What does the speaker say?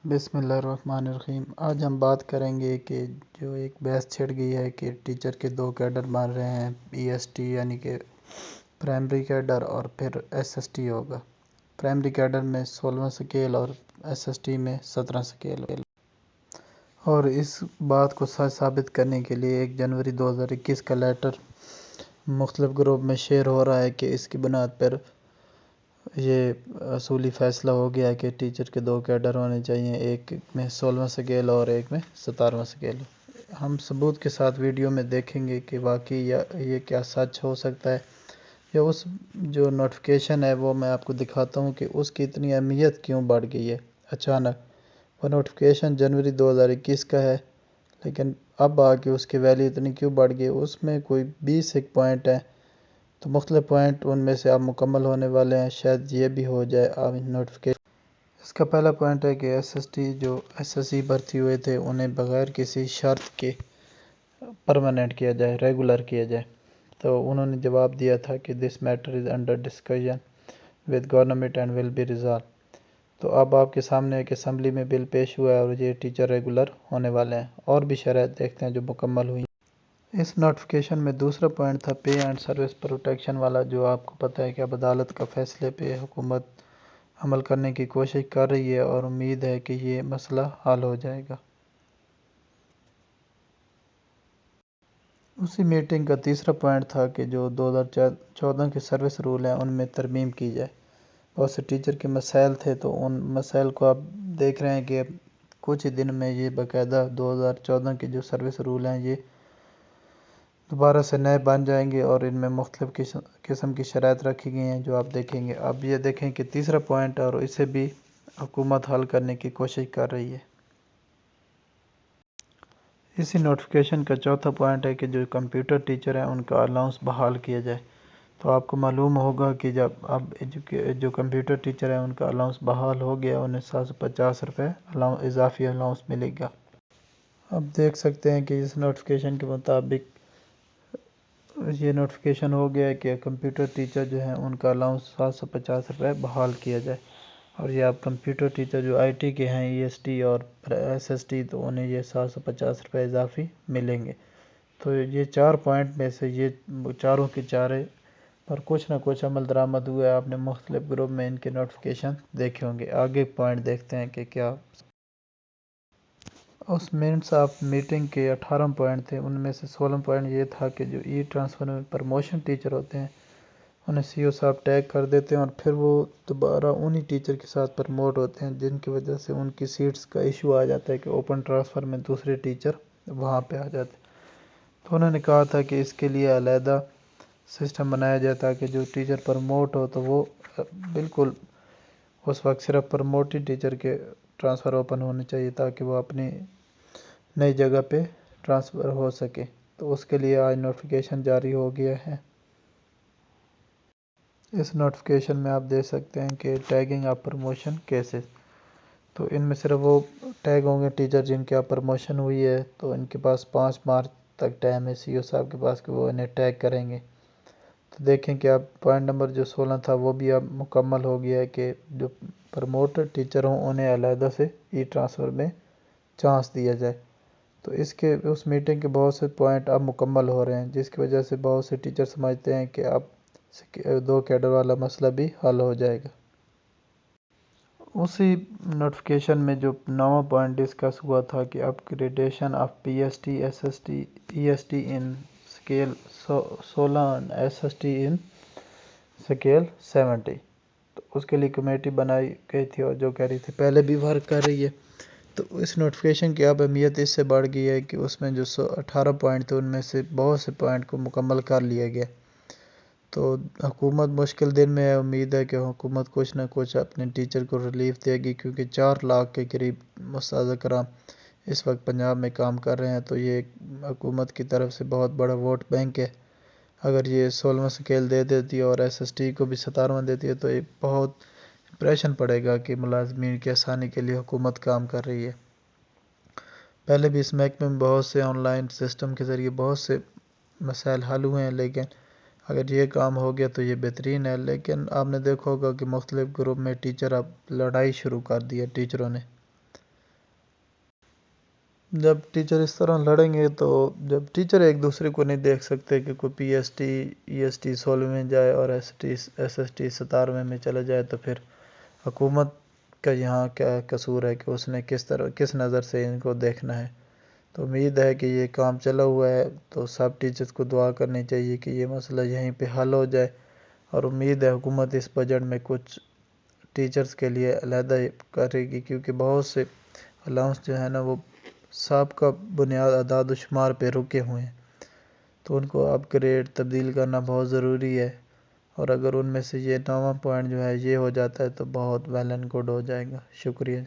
بسم اللہ الرحمن الرحیم۔ آج ہم بات کریں گے کہ جو ایک بحث چھڑ گئی ہے کہ ٹیچر کے دو کیڈر بن رہے ہیں، پی ایس ٹی یعنی کہ پرائمری کیڈر اور پھر ایس ایس ٹی ہوگا۔ پرائمری کیڈر میں 16واں سکیل اور ایس ایس ٹی میں 17 سکیل۔ اور اس بات کو سچ ثابت کرنے کے لیے 1 جنوری 2021 کا لیٹر مختلف گروپ میں شیئر ہو رہا ہے کہ اس کی بنیاد پر یہ اصولی فیصلہ ہو گیا کہ ٹیچر کے 2 کیڈر ہونے چاہیے، ایک میں 16واں سکیل اور ایک میں 17واں سکیل۔ ہم ثبوت کے ساتھ ویڈیو میں دیکھیں گے کہ واقعی یہ کیا سچ ہو سکتا ہے، یا اس جو نوٹیفیکیشن ہے وہ میں آپ کو دکھاتا ہوں کہ اس کی اتنی اہمیت کیوں بڑھ گئی ہے اچانک۔ وہ نوٹیفیکیشن جنوری 2021 کا ہے، لیکن اب آگے اس کی ویلیو اتنی کیوں بڑھ گئی؟ اس میں کوئی 20 ایک پوائنٹ ہیں، تو مختلف پوائنٹ ان میں سے اب مکمل ہونے والے ہیں، شاید یہ بھی ہو جائے اب نوٹیفیکیشن۔ اس کا پہلا پوائنٹ ہے کہ ایس ایس ٹی جو ایس ایس سی بھرتی ہوئے تھے انہیں بغیر کسی شرط کے پرماننٹ کیا جائے، ریگولر کیا جائے۔ تو انہوں نے جواب دیا تھا کہ this matter is under discussion with government and will be resolve. تو اب آپ کے سامنے ایک اسمبلی میں بل پیش ہوا ہے اور یہ ٹیچر ریگولر ہونے والے ہیں۔ اور بھی شرائط دیکھتے ہیں جو مکمل ہوئی۔ اس نوٹیفیکیشن میں دوسرا پوائنٹ تھا پے اینڈ سروس پروٹیکشن والا، جو آپ کو پتہ ہے کہ اب عدالت کا فیصلے پہ حکومت عمل کرنے کی کوشش کر رہی ہے اور امید ہے کہ یہ مسئلہ حل ہو جائے گا۔ اسی میٹنگ کا تیسرا پوائنٹ تھا کہ جو 2014 کے سروس رول ہیں ان میں ترمیم کی جائے۔ بہت سے ٹیچر کے مسائل تھے، تو ان مسائل کو آپ دیکھ رہے ہیں کہ کچھ ہی دن میں یہ باقاعدہ 2014 کے جو سروس رول ہیں یہ دوبارہ سے نئے بن جائیں گے، اور ان میں مختلف قسم کی شرائط رکھی گئی ہیں جو آپ دیکھیں گے۔ اب یہ دیکھیں کہ تیسرا پوائنٹ ہے اور اسے بھی حکومت حل کرنے کی کوشش کر رہی ہے۔ اسی نوٹیفیکیشن کا چوتھا پوائنٹ ہے کہ جو کمپیوٹر ٹیچر ہیں ان کا الاؤنس بحال کیا جائے۔ تو آپ کو معلوم ہوگا کہ جب اب جو کمپیوٹر ٹیچر ہیں ان کا الاؤنس بحال ہو گیا، انہیں 750 روپے اضافی الاؤنس ملے گا۔ اب دیکھ سکتے ہیں کہ اس نوٹیفیکیشن کے مطابق یہ نوٹیفیکیشن ہو گیا ہے کہ کمپیوٹر ٹیچر جو ہیں ان کا الاؤنس 750 روپے بحال کیا جائے۔ اور یہ آپ کمپیوٹر ٹیچر جو آئی ٹی کے ہیں، ای ایس ٹی اور ایس ایس ٹی، تو انہیں یہ 750 روپے اضافی ملیں گے۔ تو یہ 4 پوائنٹ میں سے یہ چاروں کے چارے پر کچھ نہ کچھ عمل درآمد ہوا ہے۔ آپ نے مختلف گروپ میں ان کے نوٹیفیکیشن دیکھے ہوں گے۔ آگے پوائنٹ دیکھتے ہیں کہ کیا اس منٹس آف میٹنگ کے 18 پوائنٹ تھے۔ ان میں سے 16 پوائنٹ یہ تھا کہ جو ای ٹرانسفر میں پروموشن ٹیچر ہوتے ہیں انہیں سی او صاحب ٹیگ کر دیتے ہیں، اور پھر وہ دوبارہ انہی ٹیچر کے ساتھ پروموٹ ہوتے ہیں، جن کی وجہ سے ان کی سیٹس کا ایشو آ جاتا ہے کہ اوپن ٹرانسفر میں دوسرے ٹیچر وہاں پہ آ جاتے ہیں۔ تو انہوں نے کہا تھا کہ اس کے لیے علیحدہ سسٹم بنایا جائے تاکہ جو ٹیچر پروموٹ ہو تو وہ بالکل اس وقت صرف پروموٹڈ ٹیچر کے ٹرانسفر اوپن ہونے چاہیے تاکہ وہ اپنی نئی جگہ پہ ٹرانسفر ہو سکے۔ تو اس کے لیے آج نوٹیفیکیشن جاری ہو گیا ہے۔ اس نوٹیفیکیشن میں آپ دیکھ سکتے ہیں کہ ٹیگنگ آف پروموشن کیسز، تو ان میں صرف وہ ٹیگ ہوں گے ٹیچر جن کی آپ پروموشن ہوئی ہے، تو ان کے پاس 5 مارچ تک ٹائم ہے سی او صاحب کے پاس کہ وہ انہیں ٹیگ کریں گے۔ تو دیکھیں کہ اب پوائنٹ نمبر جو 16 تھا وہ بھی اب مکمل ہو گیا ہے کہ جو پروموٹڈ ٹیچر ہوں انہیں علیحدہ سے ای ٹرانسفر میں چانس دیا جائے۔ تو اس میٹنگ کے بہت سے پوائنٹ اب مکمل ہو رہے ہیں، جس کی وجہ سے بہت سے ٹیچر سمجھتے ہیں کہ اب 2 کیڈر والا مسئلہ بھی حل ہو جائے گا۔ اسی نوٹیفیکیشن میں جو 9واں پوائنٹ ڈسکس ہوا تھا کہ upgradation of P S T S S T E S T in scale 16 اور S S T in scale 70۔ تو اس کے لیے کمیٹی بنائی گئی تھی اور جو کہہ رہی تھی پہلے بھی ورک کر رہی ہے۔ تو اس نوٹیفیکیشن کی اب اہمیت اس سے بڑھ گئی ہے کہ اس میں جو 18 پوائنٹ تھے ان میں سے بہت سے پوائنٹ کو مکمل کر لیا گیا۔ تو حکومت مشکل دن میں ہے، امید ہے کہ حکومت کچھ نہ کچھ اپنے ٹیچر کو ریلیف دے گی، کیونکہ 4 لاکھ کے قریب اساتذہ کرام اس وقت پنجاب میں کام کر رہے ہیں۔ تو یہ حکومت کی طرف سے بہت بڑا ووٹ بینک ہے۔ اگر یہ 16واں سکیل دے دیتی ہے اور ایس ایس ٹی کو بھی 17واں دیتی ہے تو یہ بہت امپریشن پڑے گا کہ ملازمین کی آسانی کے لیے حکومت کام کر رہی ہے۔ پہلے بھی اس محکمے میں بہت سے آن لائن سسٹم کے ذریعے بہت سے مسائل حل ہوئے ہیں، لیکن اگر یہ کام ہو گیا تو یہ بہترین ہے۔ لیکن آپ نے دیکھا ہوگا کہ مختلف گروپ میں ٹیچر اب لڑائی شروع کر دی ہے ٹیچروں نے۔ جب ٹیچر اس طرح لڑیں گے تو جب ٹیچر ایک دوسرے کو نہیں دیکھ سکتے کہ کوئی پی S T E S T 16 میں جائے اور ایس ایس ٹی 17 میں چلا جائے تو پھر حکومت کا یہاں کیا قصور ہے کہ اس نے کس نظر سے ان کو دیکھنا ہے. تو امید ہے کہ یہ کام چلا ہوا ہے تو سب ٹیچرز کو دعا کرنی چاہیے کہ یہ مسئلہ یہیں پہ حل ہو جائے، اور امید ہے حکومت اس بجٹ میں کچھ ٹیچرز کے لیے علیحدہ کرے گی، کیونکہ بہت سے الاؤنس جو ہے نا وہ سابقہ بنیاد اعداد و شمار پہ رکے ہوئے ہیں، تو ان کو اپ گریڈ تبدیل کرنا بہت ضروری ہے، اور اگر ان میں سے یہ 9واں پوائنٹ جو ہے یہ ہو جاتا ہے تو بہت ویل اینڈ گڈ ہو جائے گا. شکریہ.